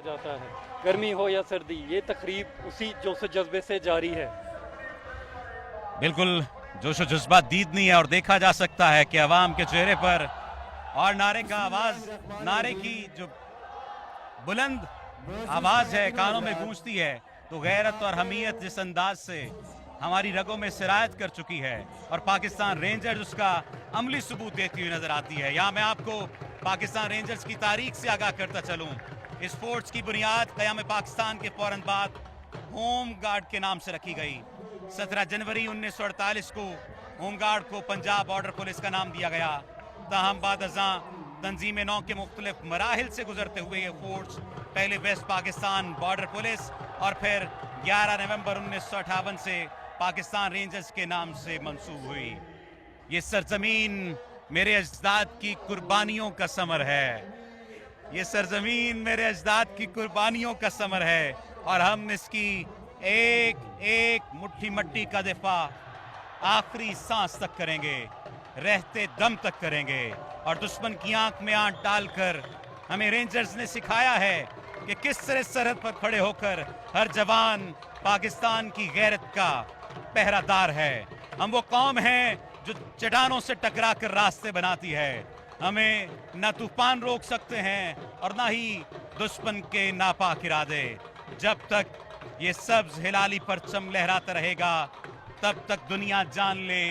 जाता है, गर्मी हो या सर्दी, ये तकरीब उसी जोश जज्बे से जारी है। बिल्कुल जोश जज्बा दीद नहीं है और देखा जा सकता है कि अवाम के चेहरे पर और नारे का आवाज, नारे की जो बुलंद आवाज है कानों में गूंजती है, तो गैरत और हमीयत जिस अंदाज से हमारी रगों में सिरायत कर चुकी है और पाकिस्तान रेंजर्स उसका अमली सबूत देती हुई नजर आती है। यहाँ मैं आपको पाकिस्तान रेंजर्स की तारीख से आगाह करता चलूं। इस फोर्स की बुनियाद क़याम पाकिस्तान के फौरन बाद होम गार्ड के नाम से रखी गई। 17 जनवरी 1948 को होम गार्ड को पंजाब बॉर्डर पुलिस का नाम दिया गया। ताहम बाद अज़ां तंजीम नौ के मुख्तलिफ मराहिल से गुजरते हुए ये फोर्स पहले वेस्ट पाकिस्तान बॉर्डर पुलिस और फिर 11 नवंबर 1958 से पाकिस्तान रेंजर्स के नाम से मंसूब हुई। ये सरजमीन मेरे अजदाद की कुर्बानियों का समर है। ये सरजमीन मेरे अजदाद की कुर्बानियों का समर है और हम इसकी एक एक मुट्ठी मट्टी का दिफा आखिरी सांस तक करेंगे, रहते दम तक करेंगे। और दुश्मन की आंख में आंख डालकर हमें रेंजर्स ने सिखाया है कि किस तरह सरहद पर खड़े होकर हर जवान पाकिस्तान की गैरत का पहरादार है। हम वो कौम हैं जो चट्टानों से टकरा कर रास्ते बनाती है। हमें न तूफान रोक सकते हैं और ना ही दुश्मन के नापाक इरादे। जब तक ये सब्ज हिलाली परचम लहराता रहेगा तब तक दुनिया जान ले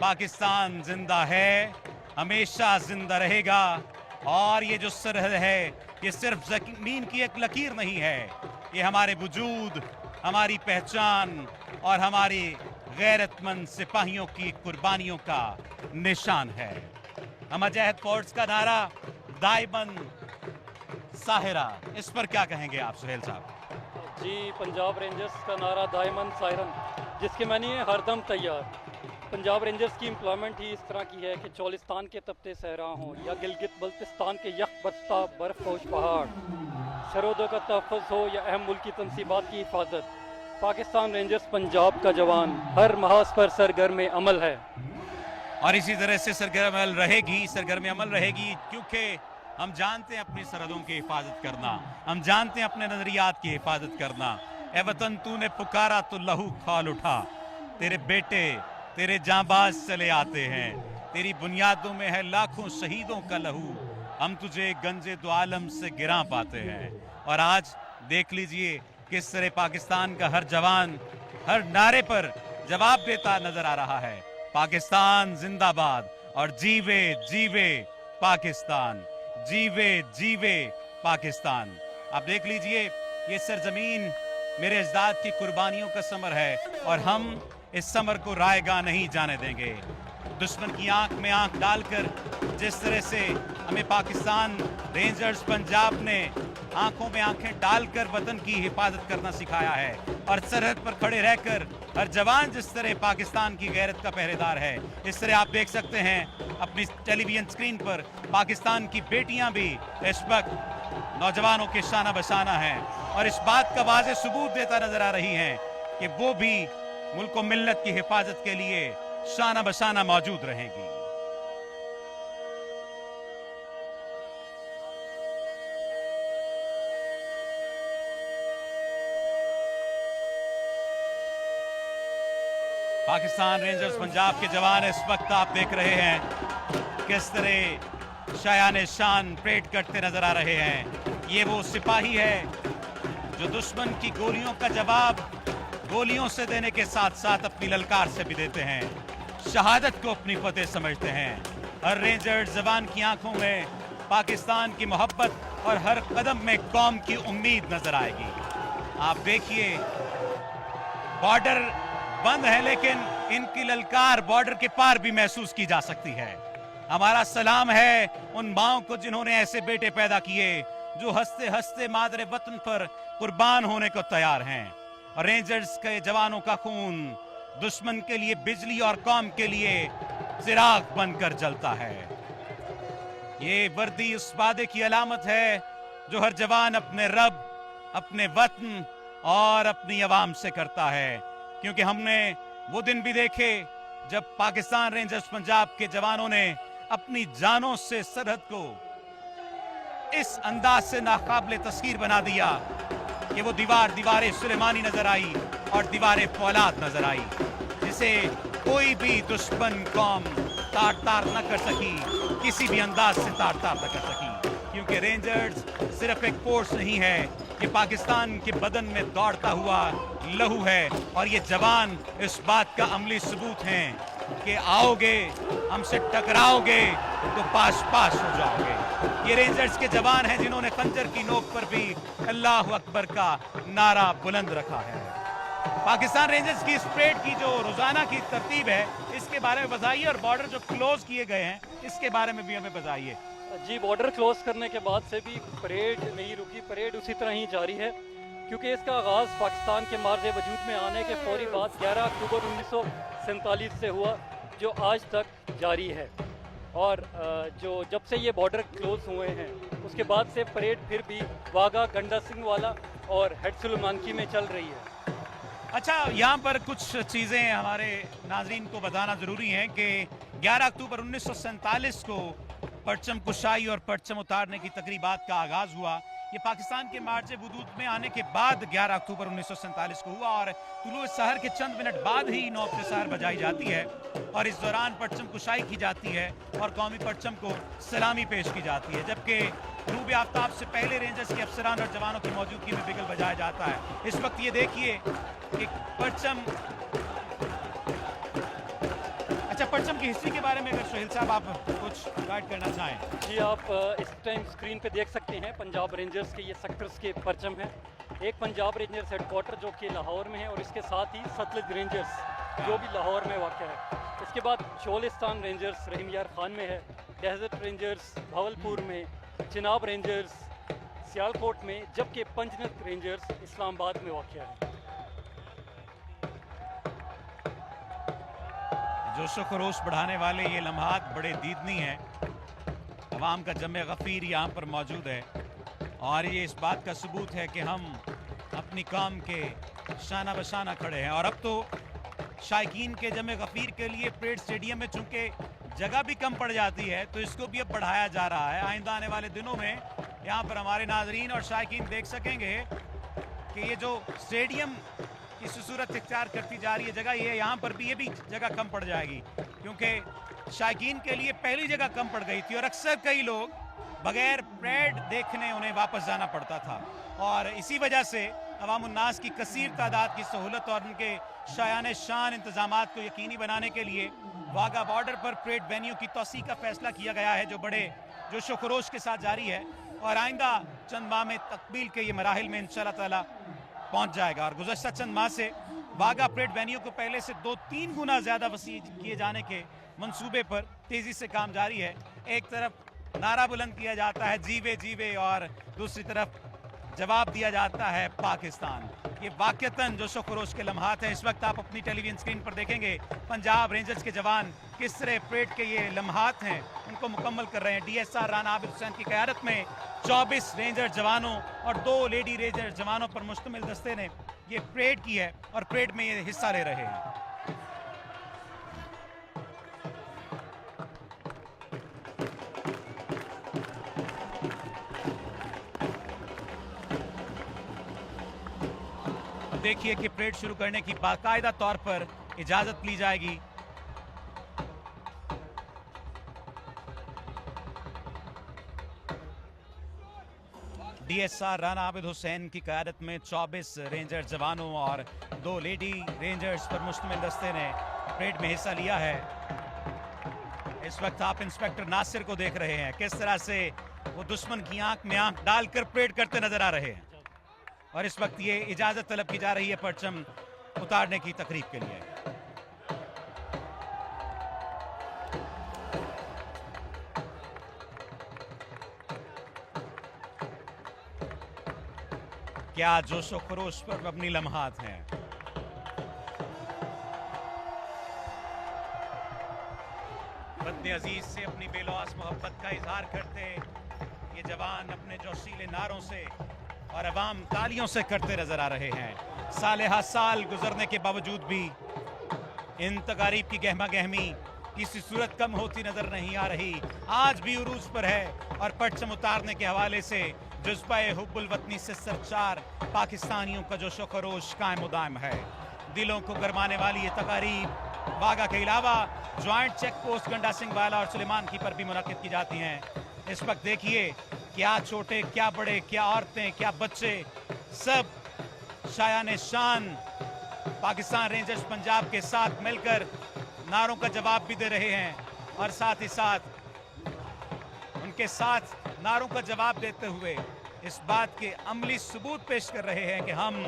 पाकिस्तान जिंदा है, हमेशा जिंदा रहेगा। और ये जो सरहद है ये सिर्फ जमीन की एक लकीर नहीं है, ये हमारे वजूद, हमारी पहचान और हमारी गैरतमंद सिपाहियों की कुर्बानियों का निशान है। हम अजहद फोर्स का नारा दाइमन साहिरा, इस पर क्या कहेंगे आप सुहेल साहब? जी, पंजाब रेंजर्स का नारा दायमन सायरन, जिसके मानी है हरदम तैयार। पंजाब रेंजर्स की एम्प्लॉयमेंट ही इस तरह की है कि चोलिस्तान के तपते सहरा हों या गिलगित बल्तिस्तान के यख बस्ता बर्फपोश पहाड़, सरहदों का तहफ़्फ़ुज़ हो या अहम मुल्की तनसीबात की हिफाजत, पाकिस्तान रेंजर्स पंजाब का जवान हर महाज पर सरगर्म अमल है। और इसी तरह से सरगर्म अमल रहेगी क्योंकि हम जानते हैं अपनी सरहदों की हिफाजत करना, हम जानते हैं अपने नजरियात की हिफाजत करना। ए वतन तूने पुकारा तो लहू खाल उठा, तेरे बेटे तेरे जांबाज चले आते हैं, तेरी बुनियादों में है लाखों शहीदों का लहू, हम तुझे गंजे दो आलम से गिरा पाते हैं। और आज देख लीजिए किस तरह पाकिस्तान का हर जवान हर नारे पर जवाब देता नजर आ रहा है, पाकिस्तान जिंदाबाद और जीवे जीवे पाकिस्तान, जीवे जीवे पाकिस्तान। आप देख लीजिए ये सरजमीन मेरे अजदाद की कुर्बानियों का समर है और हम इस समर को रायगा नहीं जाने देंगे। दुश्मन की आंख में आंख डालकर जिस तरह से हमें पाकिस्तान रेंजर्स पंजाब ने आंखों में आंखें डालकर वतन की हिफाजत करना सिखाया है और सरहद पर खड़े रहकर हर जवान जिस तरह पाकिस्तान की गैरत का पहरेदार है, इस तरह आप देख सकते हैं अपनी टेलीविजन स्क्रीन पर पाकिस्तान की बेटियां भी इस वक्त नौजवानों के शाना बशाना हैं और इस बात का वाज़ेह सबूत देता नजर आ रही हैं कि वो भी मुल्क व मिल्लत की हिफाजत के लिए शाना बशाना मौजूद रहेंगी। पाकिस्तान रेंजर्स पंजाब के जवान इस वक्त आप देख रहे हैं किस तरह शायान शान परेड करते नजर आ रहे हैं। ये वो सिपाही है जो दुश्मन की गोलियों का जवाब गोलियों से देने के साथ साथ अपनी ललकार से भी देते हैं, शहादत को अपनी फतेह समझते हैं। हर रेंजर जवान की आंखों में पाकिस्तान की मोहब्बत और हर कदम में कौम की उम्मीद नजर आएगी। आप देखिए बॉर्डर बंद है लेकिन इनकी ललकार बॉर्डर के पार भी महसूस की जा सकती है। हमारा सलाम है उन माओं को जिन्होंने ऐसे बेटे पैदा किए जो हंसते हंसते मादरे वतन पर कुर्बान होने को तैयार हैं। और रेंजर्स के जवानों का खून दुश्मन के लिए बिजली और कौम के लिए चिराग बनकर जलता है। ये वर्दी उस वादे की अलामत है जो हर जवान अपने रब, अपने वतन और अपनी आवाम से करता है, क्योंकि हमने वो दिन भी देखे जब पाकिस्तान रेंजर्स पंजाब के जवानों ने अपनी जानों से सरहद को इस अंदाज से नाकाबिले तस्खीर बना दिया कि वो दीवारें सुलेमानी नजर आई और दीवारें फौलाद नजर आई, जिसे कोई भी दुश्मन कौम तार न कर सकी, किसी भी अंदाज से तार न कर सकी। क्योंकि रेंजर्स सिर्फ एक फोर्स नहीं है, ये पाकिस्तान के बदन में दौड़ता हुआ लहू है, और ये जवान इस बात का अमली सबूत हैं कि आओगे हमसे टकराओगे तो पास पास हो जाओगे। ये रेंजर्स के जवान हैं जिन्होंने खंजर की नोक पर भी अल्लाह अकबर का नारा बुलंद रखा है। पाकिस्तान रेंजर्स की इस परेड की जो रोजाना की तरतीब है, इसके बारे में बताइए, और बॉर्डर जो क्लोज किए गए हैं इसके बारे में भी हमें बताइए। जी, बॉर्डर क्लोज करने के बाद से भी परेड नहीं रुकी, परेड उसी तरह ही जारी है, क्योंकि इसका आगाज़ पाकिस्तान के मार्ज वजूद में आने के फौरी बाद 11 अक्टूबर 1947 से हुआ, जो आज तक जारी है। और जब से ये बॉर्डर क्लोज हुए हैं उसके बाद से परेड फिर भी वाघा, गंडा सिंह वाला और हेडसुलेमानकी में चल रही है। अच्छा, यहाँ पर कुछ चीज़ें हमारे नाजरीन को बताना ज़रूरी है कि 11 अक्टूबर 1947 को परचम कुशाई और परचम उतारने की तकरीबात का आगाज़ हुआ। ये पाकिस्तान के मार्ज वजूद में आने के बाद 11 अक्टूबर 1947 को हुआ, और तुलुए सहर के चंद मिनट बाद ही नौबत सहर बजाई जाती है, और इस दौरान परचम कुशाई की जाती है और कौमी परचम को सलामी पेश की जाती है, जबकि ग़ुरूब आफ्ताब से पहले रेंजर्स के अफसरान और जवानों की मौजूदगी में बिगल बजाया जाता है। इस वक्त ये देखिए कि परचम, अच्छा, परचम की हिस्ट्री के बारे में अगर सोहेल साहब आप कुछ गाइड करना चाहें। जी, आप इस टाइम स्क्रीन पे देख सकते हैं पंजाब रेंजर्स के ये सेक्टर्स के परचम हैं। एक पंजाब रेंजर्स हेडक्वार्टर जो कि लाहौर में है, और इसके साथ ही सतलुज रेंजर्स जो भी लाहौर में वाक़ है। इसके बाद चोलिस्तान रेंजर्स रहीम यार खान में है, डेजर्ट रेंजर्स भावलपुर में, चिनाब रेंजर्स सियालकोट में, जबकि पंजनत रेंजर्स इस्लामाबाद में वाक़ है। जोशो खरोश बढ़ाने वाले ये लम्हात बड़े दीदनी हैं। अवाम का जमे गफ़ीर यहाँ पर मौजूद है, और ये इस बात का सबूत है कि हम अपनी कौम के शाना बशाना खड़े हैं। और अब तो शायकीन के जमे गफ़ीर के लिए परेड स्टेडियम में चूँकि जगह भी कम पड़ जाती है, तो इसको भी अब बढ़ाया जा रहा है। आइंदा आने वाले दिनों में यहाँ पर हमारे नाजरीन और शायकीन देख सकेंगे कि ये जो स्टेडियम इस सूरत इख्तियार करती जा रही है जगह, ये यहाँ पर भी ये भी जगह कम पड़ जाएगी, क्योंकि शायकीन के लिए पहली जगह कम पड़ गई थी, और अक्सर कई लोग बगैर परेड देखने उन्हें वापस जाना पड़ता था। और इसी वजह से अवाम उन्नास की कसीर तादाद की सहूलत और उनके शायान शान इंतजामात को यकीनी बनाने के लिए वाघा बॉर्डर पर परेड वेन्यू की तोसी का फैसला किया गया है, जो बड़े जोशो खरोश के साथ जारी है, और आइंदा चंद माह में तकमील के ये मराहिल में इंशाअल्लाह ताला पहुंच जाएगा। और गुज़श्ता चंद माह से वाघा परेड वेन्यू को पहले से 2-3 गुना ज़्यादा वसी किए जाने के मंसूबे पर तेज़ी से काम जारी है। एक तरफ नारा बुलंद किया जाता है जीवे जीवे, और दूसरी तरफ जवाब दिया जाता है पाकिस्तान। ये वाक़तन जोशो खरोश के लम्हात हैं। इस वक्त आप अपनी टेलीविजन स्क्रीन पर देखेंगे पंजाब रेंजर्स के जवान किस तरह परेड के ये लम्हात हैं उनको मुकम्मल कर रहे हैं। DSR राना आबिद हुसैन की क़यादत में 24 रेंजर जवानों और 2 लेडी रेंजर जवानों पर मुश्तमिल दस्ते ने ये परेड की है, और परेड में ये हिस्सा ले रहे हैं। देखिए कि परेड शुरू करने की बाकायदा तौर पर इजाजत ली जाएगी। DSR राना आबिद हुसैन की क़यादत में 24 रेंजर जवानों और 2 लेडी रेंजर्स पर मुश्तमिल दस्ते ने परेड में हिस्सा लिया है। इस वक्त आप इंस्पेक्टर नासिर को देख रहे हैं, किस तरह से वो दुश्मन की आंख में आंख डालकर परेड करते नजर आ रहे हैं। और इस वक्त ये इजाजत तलब की जा रही है परचम उतारने की तकरीब के लिए। क्या जोशो खरोश पर अपनी लम्हात हैं। वतन अजीज से अपनी बेलौस मोहब्बत का इजहार करते ये जवान अपने जोशीले नारों से और अवाम तालियों से करते नजर आ रहे हैं। साल गुजरने के बावजूद भी इन तकारीब की गहमा गहमी किसी सूरत कम होती नजर नहीं आ रही, आज भी उरूज पर है और परचम उतारने के हवाले से जज्बा हुब्बुल वतनी से सरचार पाकिस्तानियों का जोशो खरोश कायम दायम है। दिलों को गरमाने वाली ये तकारीब वागा के अलावा ज्वाइंट चेक पोस्ट गंडा सिंह वाला और सुलेमान की पर भी मुनक्किद की जाती हैं। इस वक्त देखिए क्या छोटे, क्या बड़े, क्या औरतें, क्या बच्चे, सब शायाने शान पाकिस्तान रेंजर्स पंजाब के साथ मिलकर नारों का जवाब भी दे रहे हैं और साथ ही साथ उनके साथ नारों का जवाब देते हुए इस बात के अमली सबूत पेश कर रहे हैं कि हम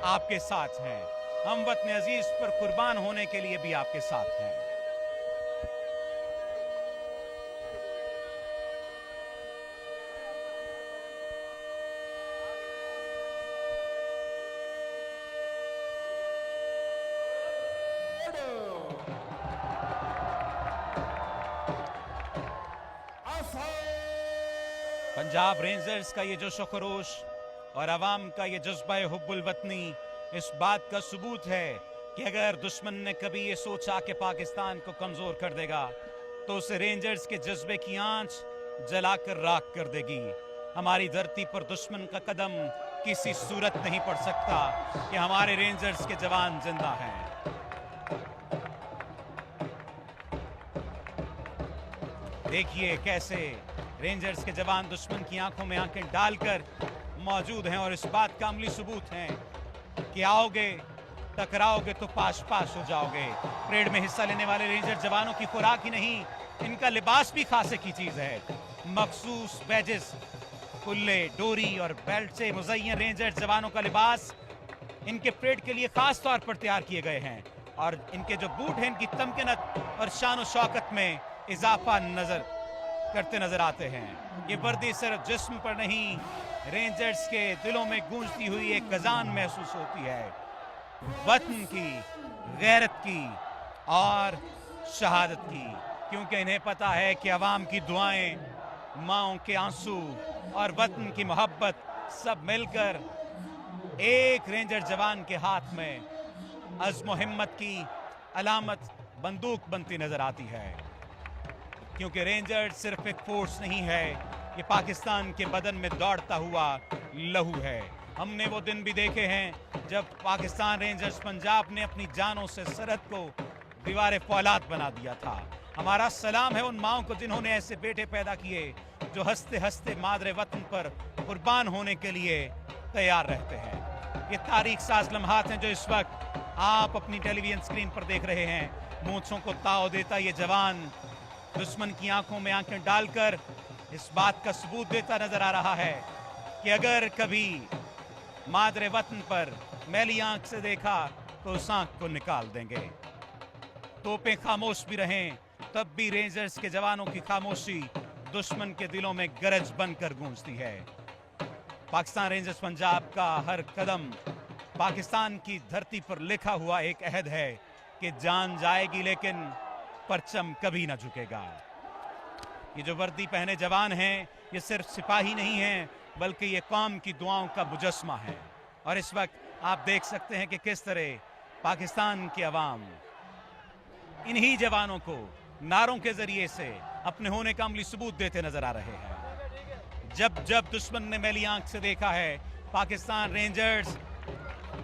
आपके साथ हैं, हम वतन अजीज पर कुर्बान होने के लिए भी आपके साथ हैं। पंजाब रेंजर्स का ये जोशो खरोश और अवाम का ये जज्बा हुब्बुल वतनी इस बात का सबूत है कि अगर दुश्मन ने कभी ये सोचा कि पाकिस्तान को कमजोर कर देगा तो उसे रेंजर्स के जज्बे की आंच जलाकर राख कर देगी। हमारी धरती पर दुश्मन का कदम किसी सूरत नहीं पड़ सकता कि हमारे रेंजर्स के जवान जिंदा हैं। देखिए कैसे रेंजर्स के जवान दुश्मन की आंखों में आंखें डालकर मौजूद हैं और इस बात का अमली सबूत है कि आओगे, टकराओगे तो पाश पाश हो जाओगे। परेड में हिस्सा लेने वाले रेंजर जवानों की खुराक ही नहीं, इनका लिबास भी खासे की चीज है। मखसूस बैजेस, कुल्ले, डोरी और बेल्ट से मुज़य्यन रेंजर जवानों का लिबास इनके परेड के लिए खास तौर पर तैयार किए गए हैं और इनके जो बूट हैं इनकी तमकीनत और शान और शौकत में इजाफा करते नजर आते हैं। ये वर्दी सिर्फ जिस्म पर नहीं, रेंजर्स के दिलों में गूंजती हुई एक गजान महसूस होती है, वतन की, गैरत की और शहादत की, क्योंकि इन्हें पता है कि अवाम की दुआएं, माओं के आंसू और वतन की मोहब्बत सब मिलकर एक रेंजर जवान के हाथ में अज़्म हिम्मत की अलामत बंदूक बनती नजर आती है। क्योंकि रेंजर सिर्फ एक फोर्स नहीं है, ये पाकिस्तान के बदन में दौड़ता हुआ लहू है। हमने वो दिन भी देखे हैं जब पाकिस्तान रेंजर्स पंजाब ने अपनी जानों से सरहद को दीवार फौलाद बना दिया था। हमारा सलाम है उन माओं को जिन्होंने ऐसे बेटे पैदा किए जो हंसते हंसते मादरे वतन पर कुर्बान होने के लिए तैयार रहते हैं। ये तारीख साज लम्हात हैं जो इस वक्त आप अपनी टेलीविजन स्क्रीन पर देख रहे हैं। मूंछों को ताव देता ये जवान दुश्मन की आंखों में आंखें डालकर इस बात का सबूत देता नजर आ रहा है कि अगर कभी मादरे वतन पर मैली आंख से देखा तो उस आंख को निकाल देंगे। तोपें खामोश भी रहें तब भी रेंजर्स के जवानों की खामोशी दुश्मन के दिलों में गरज बनकर गूंजती है। पाकिस्तान रेंजर्स पंजाब का हर कदम पाकिस्तान की धरती पर लिखा हुआ एक अहद है कि जान जाएगी लेकिन परचम कभी ना झुकेगा। ये जो वर्दी पहने जवान हैं ये सिर्फ सिपाही नहीं हैं बल्कि ये कौम की दुआओं का मुजस्मा है। और इस वक्त आप देख सकते हैं कि किस तरह पाकिस्तान की आवाम इन्हीं जवानों को नारों के जरिए से अपने होने का अमली सबूत देते नजर आ रहे हैं। जब जब दुश्मन ने मैली आंख से देखा है पाकिस्तान रेंजर्स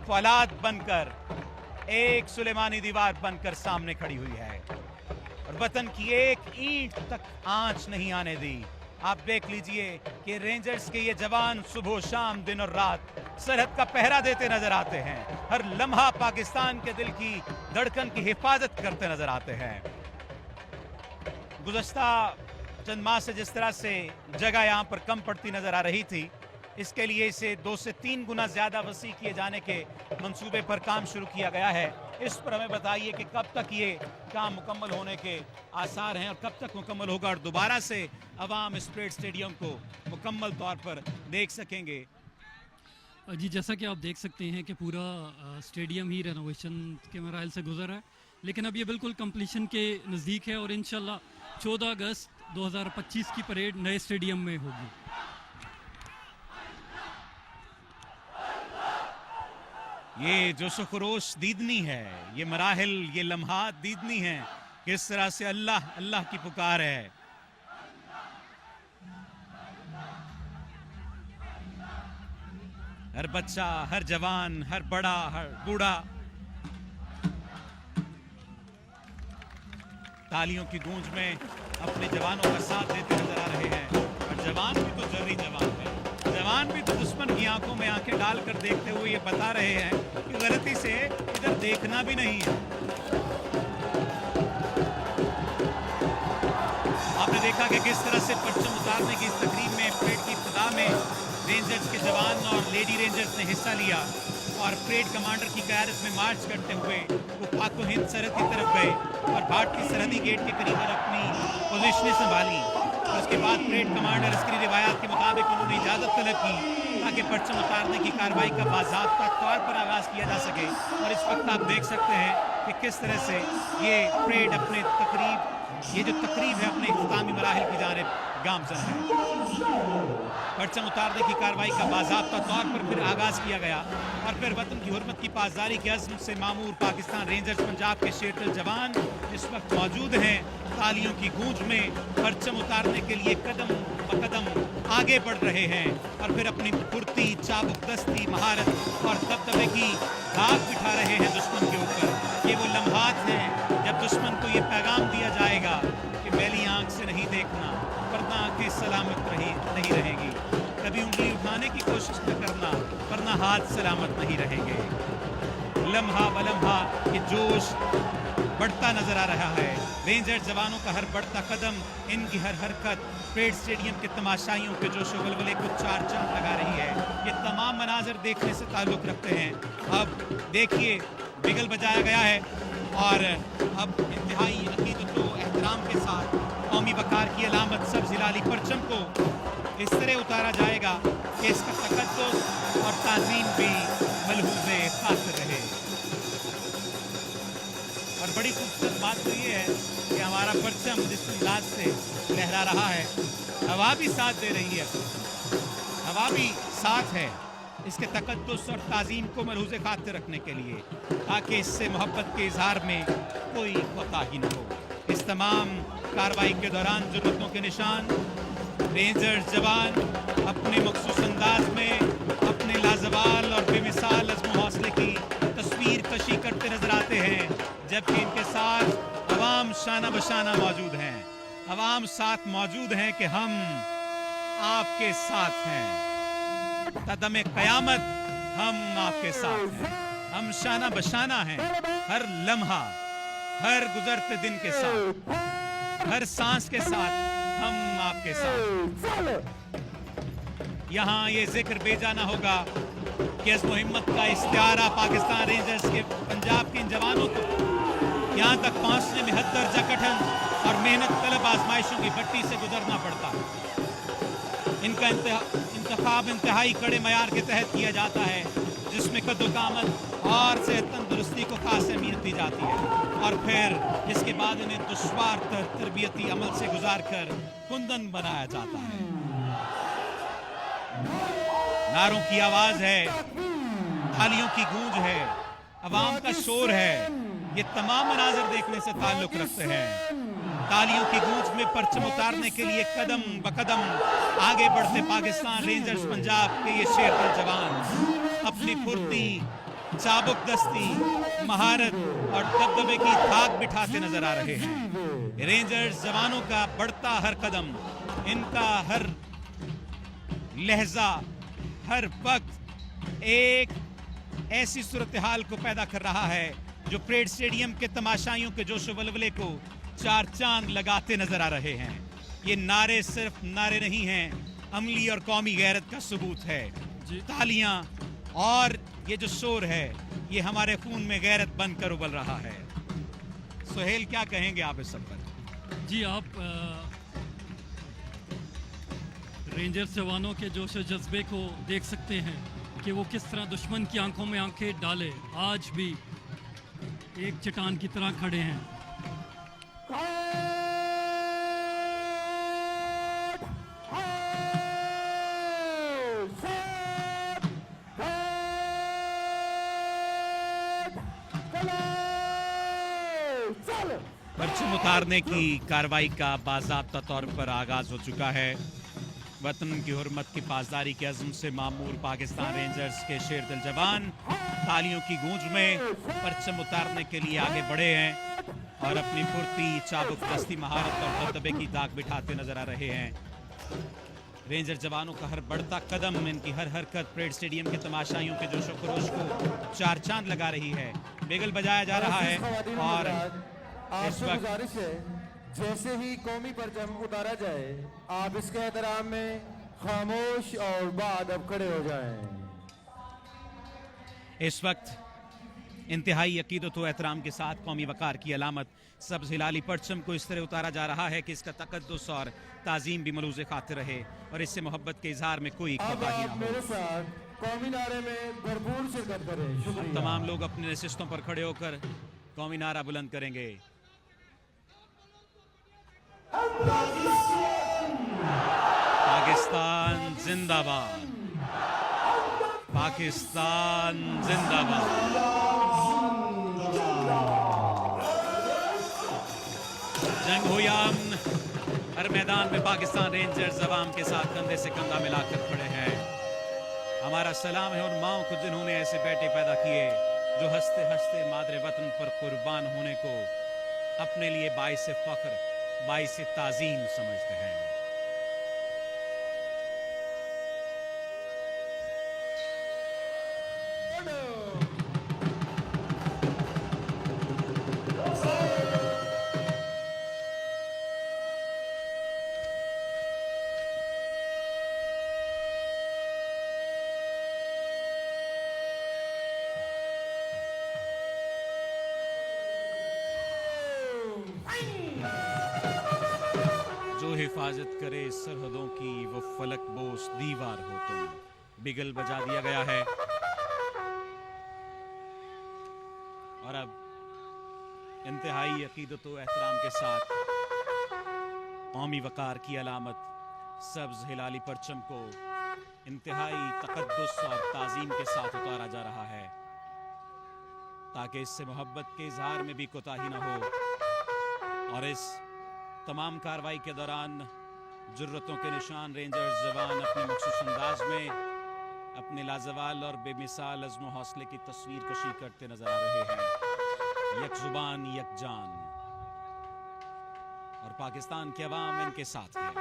फौलाद बनकर एक सुलेमानी दीवार बनकर सामने खड़ी हुई है और वतन की एक ईंट तक आंच नहीं आने दी। आप देख लीजिए कि रेंजर्स के ये जवान सुबह शाम दिन और रात सरहद का पहरा देते नजर आते हैं। हर लम्हा पाकिस्तान के दिल की धड़कन की हिफाजत करते नजर आते हैं। गुज़श्ता चंद माह से जिस तरह से जगह यहाँ पर कम पड़ती नजर आ रही थी, इसके लिए इसे 2 से 3 गुना ज्यादा वसी किए जाने के मंसूबे पर काम शुरू किया गया है। इस पर हमें बताइए कि कब तक ये काम मुकम्मल होने के आसार हैं और कब तक मुकम्मल होगा और दोबारा से अवाम इस परेड स्टेडियम को मुकम्मल तौर पर देख सकेंगे। जी, जैसा कि आप देख सकते हैं कि पूरा स्टेडियम ही रेनोवेशन के मराहल से गुजर है, लेकिन अब ये बिल्कुल कंप्लीशन के नज़दीक है और इंशाल्लाह 14 अगस्त 2025 की परेड नए स्टेडियम में होगी। ये जोशो खरोश दीदनी है, ये मराहिल, ये लम्हात दीदनी हैं किस तरह से अल्लाह अल्लाह की पुकार है। हर बच्चा, हर जवान, हर बड़ा, हर बूढ़ा तालियों की गूंज में अपने जवानों का साथ देते नजर आ रहे हैं। और जवान भी तो जर्री जवान है, जवान भी तो दुश्मन की आंखों में आंखें डालकर देखते हुए ये बता रहे हैं कि गलती से इधर देखना भी नहीं है। आपने देखा कि किस तरह से परचम उतारने की इस तकरीब में परेड की इब्तिदा में रेंजर्स के जवान और लेडी रेंजर्स ने हिस्सा लिया और परेड कमांडर की क़यादत में मार्च करते हुए वो पाक हिंद सरहद की तरफ गए और भारतीय सरहदी गेट के करीब अपनी पोजीशनें संभाली। और उसके बाद परेड कमांडर अस्करी रिवायात के मुताबिक उन्होंने इजाज़त तलब की ताकि परचम उतारने की कार्रवाई का बाज़ाब्ता तौर पर आगाज़ किया जा सके। और इस वक्त आप देख सकते हैं कि किस तरह से ये परेड अपने ये जो तकरीब है अपने इख्तितामी मराहिल की जानिब गामज़न है। परचम उतारने की कार्रवाई का बाज़ाब्ता तौर पर फिर आगाज़ किया गया और फिर वतन की हुर्मत की पासदारी के अज़्म से मामूर पाकिस्तान रेंजर्स पंजाब के शेरतल जवान इस वक्त मौजूद हैं। तालियों की गूंज में परचम उतारने के लिए कदम ब कदम आगे बढ़ रहे हैं और फिर अपनी फुर्ती, चाबुक दस्ती, महारत और दबदबे की धाक बिठा रहे हैं दुश्मन के ऊपर। ये वो लम्हात हैं जब दुश्मन को ये पैगाम दिया जाएगा कि मैली आंख से नहीं देखना वरना आंखें सलामत नहीं रहेगी। कभी उंगली उठाने की कोशिश न करना वरना हाथ सलामत नहीं रहेंगे। लम्हा बलम्हा ये जोश बढ़ता नजर आ रहा है। रेंजर जवानों का हर बढ़ता कदम, इनकी हर हरकत परेड स्टेडियम के तमाशाइयों के जोश व वलवले को चार चांद लगा रही है। ये तमाम मनाजर देखने से ताल्लुक़ रखते हैं। अब देखिए बिगल बजाया गया है और अब इंतहाई अकीदत व एहतराम के साथ कौमी वक़ार की अलामत सब्ज़ हिलाली परचम को इस तरह उतारा जाएगा कि इसका तक़द्दुस और ताज़ीम भी मलहूज़े खातिर रहे। और बड़ी खूबसूरत बात तो ये है कि हमारा परचम जिस अंदाज से लहरा रहा है, हवा भी साथ दे रही है, हवा भी साथ है इसके तक़द्दुस और ताज़ीम को मलहूज़े खातिर रखने के लिए, ताकि इससे मोहब्बत के इज़हार में कोई कोताही न हो। इस तमाम कार्रवाई के दौरान ज़रूरतों के निशान रेंजर्स जवान अपने मखसूस अंदाज में अपने लाजवाल और बेमिसाल अज़्म हौसले की तस्वीर कशी करते नजर आते हैं, जबकि इनके साथ अवाम शाना बशाना मौजूद हैं। अवाम साथ मौजूद हैं कि हम आपके साथ हैं, कदम क़यामत हम आपके साथ हैं, हम शाना बशाना हैं। हर लम्हा, हर गुजरते दिन के साथ, हर सांस के साथ हम आपके साथ। यहाँ ये जिक्र बेजाना होगा कि इस मुहिम्मत का इस्तियारा पाकिस्तान रेंजर्स के पंजाब के इन जवानों को यहाँ तक पहुँचने में हद दर्जा कठिन और मेहनत तलब आजमाइशों की भट्टी से गुजरना पड़ता है। इनका इंतखाब इंतहाई कड़े मयार के तहत किया जाता है, जिसमें कद्दो-कामत और सेहत तंदुरुस्ती को खास अहमियत दी जाती है और फिर इसके बाद इन्हें दुश्वार तरबियती अमल से गुजार कर कुंदन बनाया जाता है। नारों की आवाज है, तालियों की गूंज है, अवाम का शोर है। ये तमाम मनाज़िर देखने से ताल्लुक रखते हैं। तालियों की गूंज में परचम उतारने के लिए कदम ब कदम आगे बढ़ते पाकिस्तान रेंजर्स पंजाब के ये शेरतल जवान अपनी फुर्ती, चाबुक दस्ती, महारत और दबदबे की धाक बिठाते नजर आ रहे हैं। रेंजर्स जवानों का बढ़ता हर कदम, इनका हर लहजा, हर वक्त एक ऐसी सूरत हाल को पैदा कर रहा है जो परेड स्टेडियम के तमाशाइयों के जोश वलवले को चार चांद लगाते नजर आ रहे हैं। ये नारे सिर्फ नारे नहीं हैं, अमली और कौमी गैरत का सबूत है। तालियां और ये जो शोर है, ये हमारे खून में गैरत बनकर उबल रहा है। सुहेल, क्या कहेंगे आप इस सब पर? जी, आप रेंजर्स जवानों के जोश जज्बे को देख सकते हैं कि वो किस तरह दुश्मन की आंखों में आंखें डाले आज भी एक चट्टान की तरह खड़े हैं। परचम उतारने की कार्रवाई का बाज़ाब्ता तौर पर आगाज हो चुका है। वतन की हुर्मत की पासदारी के अज़्म से मामूर पाकिस्तान रेंजर्स के शेर दिल जवान तालियों की गूंज में परचम उतारने के लिए आगे बढ़े हैं और अपनी फुर्ती, चाबुक, दस्ती, महारत और दबदबे की दाग बिठाते नजर आ रहे हैं। रेंजर जवानों का हर बढ़ता कदम, इनकी हर हरकत परेड स्टेडियम के तमाशाइयों के जोशो खरोश को चार चांद लगा रही है। बिगल बजाया जा रहा है और इस वक्त गुजारिश है जैसे ही कौमी परचम उतारा जाए आप इसके एहतराम में खामोश और बाअदब खड़े हो जाएं। इस वक्त इंतहाई अकीदत व एहतराम के साथ कौमी वकार की अलामत सब्ज हिलाली परचम को इस तरह उतारा जा रहा है कि इसका तकद्दुस और ताजीम भी मलूज़ खातिर रहे और इससे मोहब्बत के इजहार में कोई अब कोताही आप न मेरे हो। साथ कौमी नारे में भरपूर शिरकत करें। शुक्रिया। तमाम लोग अपने नशिस्तों पर खड़े होकर कौमी नारा बुलंद करेंगे। पाकिस्तान जिंदाबाद, पाकिस्तान जिंदाबाद। जंग हो या अमन, हर मैदान में पाकिस्तान रेंजर्स अवाम के साथ कंधे से कंधा मिलाकर खड़े हैं। हमारा सलाम है उन माओं को जिन्होंने ऐसे बेटे पैदा किए जो हंसते हंसते मादरे वतन पर कुर्बान होने को अपने लिए बाइस फख्र, बाइस ताजीम समझते हैं। जो हिफाजत करे सरहदों की वो फलक बोस दीवार हो तुम। बिगल बजा दिया गया है और अब इंतहाई अकीदत व एहतराम के साथ कौमी वकार की अलामत सब्ज हिलाली परचम को इंतहाई तकद्दुस और ताजीम के साथ उतारा जा रहा है ताकि इससे मोहब्बत के इजहार में भी कोताही न हो और इस तमाम कार्रवाई के दौरान जुर्रतों के निशान रेंजर्स जवान अपने मखसूस अंदाज में अपने लाजवाल और बेमिसाल अज़्म हौसले की तस्वीर कशी करते नजर आ रहे हैं। यक जुबान यक जान और पाकिस्तान के अवाम इनके साथ है।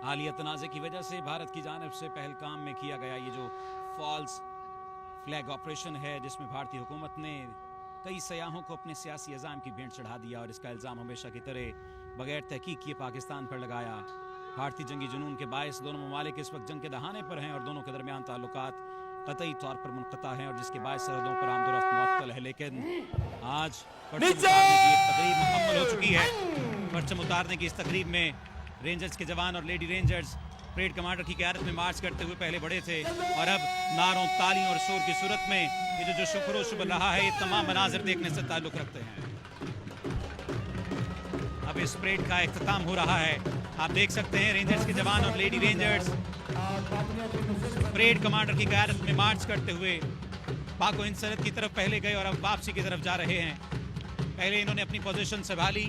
हालिया तनाज़े की वजह से भारत की जानिब से पहलगाम में किया गया ये जो फॉल्स फ्लैग ऑपरेशन है जिसमें भारतीय हुकूमत ने कई सयाहों को अपने सियासी अज़ाम की भेंट चढ़ा दिया और इसका इल्ज़ाम हमेशा की तरह बगैर तहकीक किए पाकिस्तान पर लगाया। भारतीय जंगी जुनून के बायस दोनों ममालिक इस वक्त जंग के दहाने पर हैं और दोनों के दरमियान ताल्लुकात कतई तौर पर मुनक़ता हैं और जिसके बायस सरहदों पर आमदोरफ्त मुअत्तल है। लेकिन आज परचम उतारने की एक तकरीब मुकम्मल हो चुकी है। परचम उतारने की इस तकरीब में रेंजर्स के जवान और लेडी रेंजर्स परेड कमांडर की क़यादत में मार्च करते हुए पहले बढ़े थे और अब नारों, तालियों और शोर की सूरत में ये जो शुक्र बन रहा है ये तमाम मनाजिर देखने से ताल्लुक़ रखते हैं। अब इस परेड का इख्तिताम हो रहा है। आप देख सकते हैं रेंजर्स के जवान और लेडी रेंजर्स परेड कमांडर की क़यादत में मार्च करते हुए पाक हिंद सरहद की तरफ पहले गए और अब वापसी की तरफ जा रहे हैं। पहले इन्होंने अपनी पोजीशन संभाली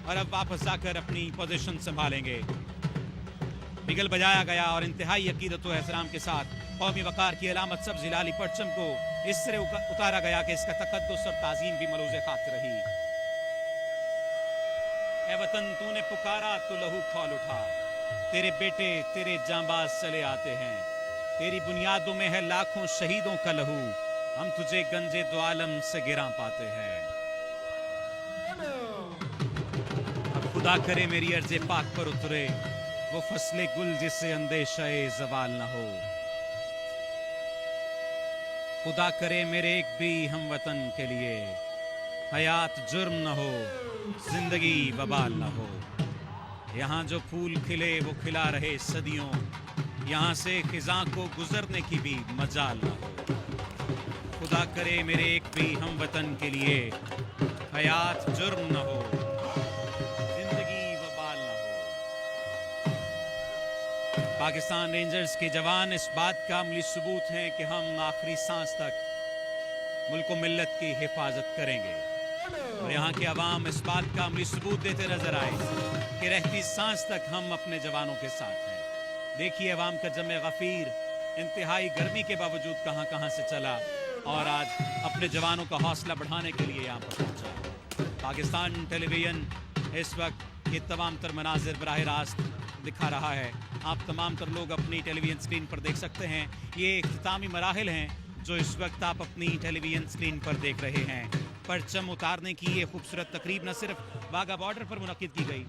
और अब वापस जाकर अपनी पोजीशन संभालेंगे। बिगल बजाया गया और इंतहाई अकीदत व एहतराम के साथ कौमी वकार की अलामत सब्ज हिलाली परचम को इस तरह उतारा गया कि इसका तकद्दुस और ताजीम भी मलूज़े खातिर रही। ए वतन तूने पुकारा तो लहू खौल उठा, तेरे बेटे तेरे जांबाज चले आते हैं, तेरी बुनियादों में है लाखों शहीदों का लहू, हम तुझे गंजे दो आलम से गिरा पाते हैं। अब खुदा करे मेरी अर्ज़े पाक पर उतरे वो फसले गुल जिससे अंदेशाए ज़वाल न हो। खुदा करे मेरे एक भी हम वतन के लिए हयात जुर्म न हो, जिंदगी वबाल न हो। यहाँ जो फूल खिले वो खिला रहे सदियों, यहाँ से खिज़ां को गुजरने की भी मजाल न हो। खुदा करे मेरे एक भी हम वतन के लिए हयात जुर्म न हो, जिंदगी वबाल न हो। पाकिस्तान रेंजर्स के जवान इस बात का अमली सबूत हैं कि हम आखिरी सांस तक मुल्क व मिल्लत की हिफाजत करेंगे। और यहाँ के अवाम इस बात का अमली सबूत देते नजर आए कि रहती सांस तक हम अपने जवानों के साथ हैं। देखिए अवाम का जमे गफीर इंतहाई गर्मी के बावजूद कहां कहां से चला और आज अपने जवानों का हौसला बढ़ाने के लिए यहाँ पर पहुंचा। पाकिस्तान टेलीविजन इस वक्त ये तमाम तर मनाजिर बराह रास्त दिखा रहा है। आप तमाम तर लोग अपनी टेलीविजन स्क्रीन पर देख सकते हैं। ये इख्तितामी मराहिल हैं जो इस वक्त आप अपनी टेलीविजन स्क्रीन पर देख रहे हैं। परचम उतारने की ये खूबसूरत तकरीब न सिर्फ वाघा बॉर्डर पर मुनक्किद की गई,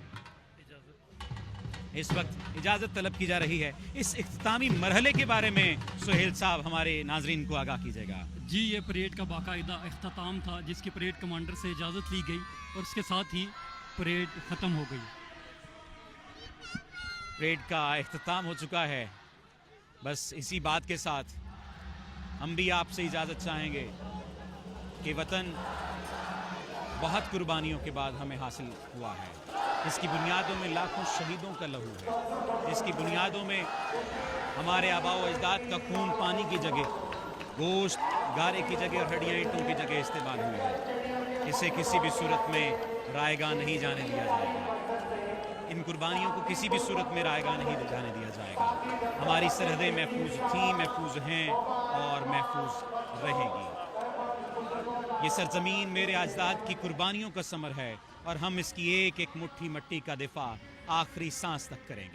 इस वक्त इजाज़त तलब की जा रही है। इस इख्तितामी मरहले के बारे में सुहेल साहब हमारे नाजरीन को आगाह कीजिएगा। जी, ये परेड का बाकायदा इख्तिताम था जिसकी परेड कमांडर से इजाज़त ली गई और उसके साथ ही परेड ख़त्म हो गई। परेड का इख्तिताम हो चुका है। बस इसी बात के साथ हम भी आपसे इजाज़त चाहेंगे कि वतन बहुत कुर्बानियों के बाद हमें हासिल हुआ है। इसकी बुनियादों में लाखों शहीदों का लहू है। इसकी बुनियादों में हमारे आबाओ अजदाद का खून पानी की जगह, गोश्त गारे की जगह और हड्डियाँ ईंटों की जगह इस्तेमाल हुई है। इसे किसी भी सूरत में रायगा नहीं जाने दिया जाएगा। इन कुर्बानियों को किसी भी सूरत में रायगा नहीं जाने दिया जाएगा। हमारी सरहदें महफूज थीं, महफूज हैं और महफूज रहेंगी। ये सरजमीन मेरे अजदाद की कुर्बानियों का समर है और हम इसकी एक एक मुट्ठी मट्टी का दिफा आखिरी सांस तक करेंगे।